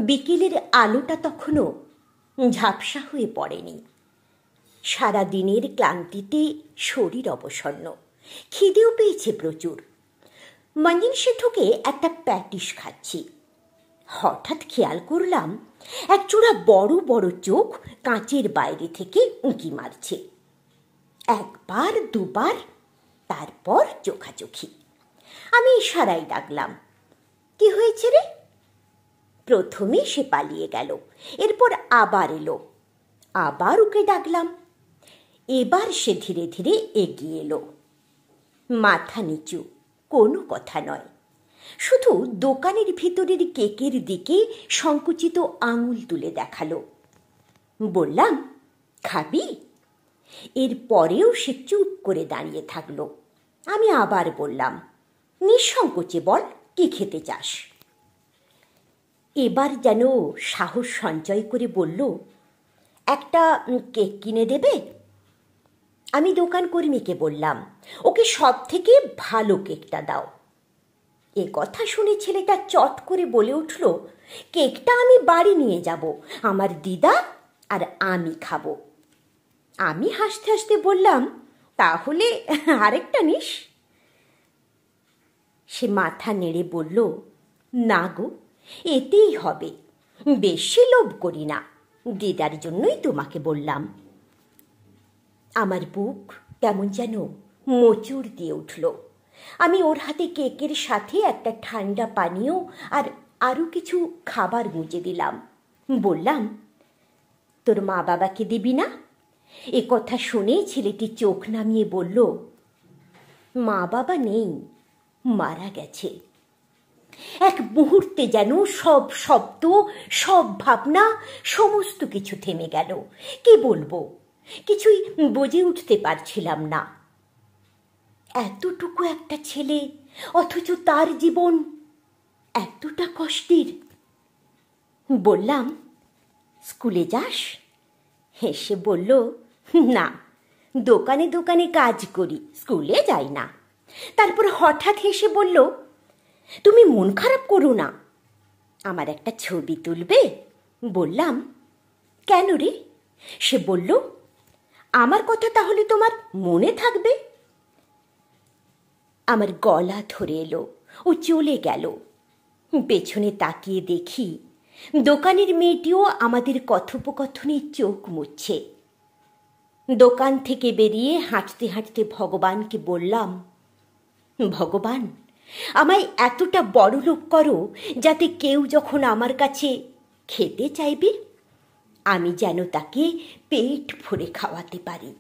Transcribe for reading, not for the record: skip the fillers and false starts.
বিকেলের আলোটা তখনও ঝাপসা হয়ে পড়েনি। সারা দিনের ক্লান্তিতে শরীর অবসন্ন, খিদেও পেয়েছে প্রচুর। মঞ্জিনসে ঢুকে একটা প্যাটিস খাচ্ছি। হঠাৎ খেয়াল করলাম একজোড়া বড় বড় চোখ কাঁচের বাইরে থেকে উঁকি মারছে। একবার দুবার, তারপর চোখাচোখি। আমি ইশারায় ডাকলাম, কি হয়েছে রে? প্রথমে সে পালিয়ে গেল, এরপর আবার এলো। আবার ওকে ডাকলাম। এবার সে ধীরে ধীরে এগিয়ে এলো। মাথা নিচু, কোনো কথা নয়, শুধু দোকানের ভিতরের কেকের দিকে সংকুচিত আঙুল তুলে দেখালো। বললাম, খাবি? এরপরেও সে চুপ করে দাঁড়িয়ে থাকলো। আমি আবার বললাম, নিঃসংকোচে বল, কি খেতে চাস? এবার যেন সাহস সঞ্চয় করে বলল, একটা কেক কিনে দেবে? আমি দোকান কর্মীকে বললাম, ওকে সব থেকে ভালো কেকটা দাও। এ কথা শুনে ছেলেটা চট করে বলে উঠল, কেকটা আমি বাড়ি নিয়ে যাব, আমার দিদা আর আমি খাবো। আমি হাসতে হাসতে বললাম, তাহলে আরেকটা নিস? সে মাথা নেড়ে বলল, না গো, এতেই হবে, বেশি লোভ করি না, দিদার জন্যই তোমাকে বললাম। আমার বুক কেমন যেন মোচড় দিয়ে উঠল। আমি ওর হাতে কেকের সাথে একটা ঠান্ডা পানীয় আর আরও কিছু খাবার গুঁজে দিলাম। বললাম, তোর মা বাবাকে দিবি না? এ কথা শুনে ছেলেটি চোখ নামিয়ে বলল, মা বাবা নেই, মারা গেছে। এক মুহূর্তে যেন সব শব্দ, সব ভাবনা, সমস্ত কিছু থেমে গেল। কি বলবো, কিছুই বুঝে উঠতে পারছিলাম না। এতটুকু একটা ছেলে, অথচ তার জীবন এতটা কষ্টের। বললাম, স্কুলে যাস? হেসে বলল, না, দোকানে দোকানে কাজ করি, স্কুলে যাই না। তারপর হঠাৎ হেসে বলল, তুমি মন খারাপ করো না, আমার একটা ছবি তুলবে? বললাম, কেন রে? সে বলল, আমার কথা তাহলে তোমার মনে থাকবে। আমার গলা ধরে এলো, ও চলে গেল। পেছনে তাকিয়ে দেখি দোকানের মেয়েটিও আমাদের কথোপকথনে চোখ মুছছে। দোকান থেকে বেরিয়ে হাঁটতে হাঁটতে ভগবানকে বললাম, ভগবান, আমায় এতটা বড় লোক করো যাতে কেউ যখন আমার কাছে খেতে চাইবে, আমি যেন তাকে পেট ভরে খাওয়াতে পারি।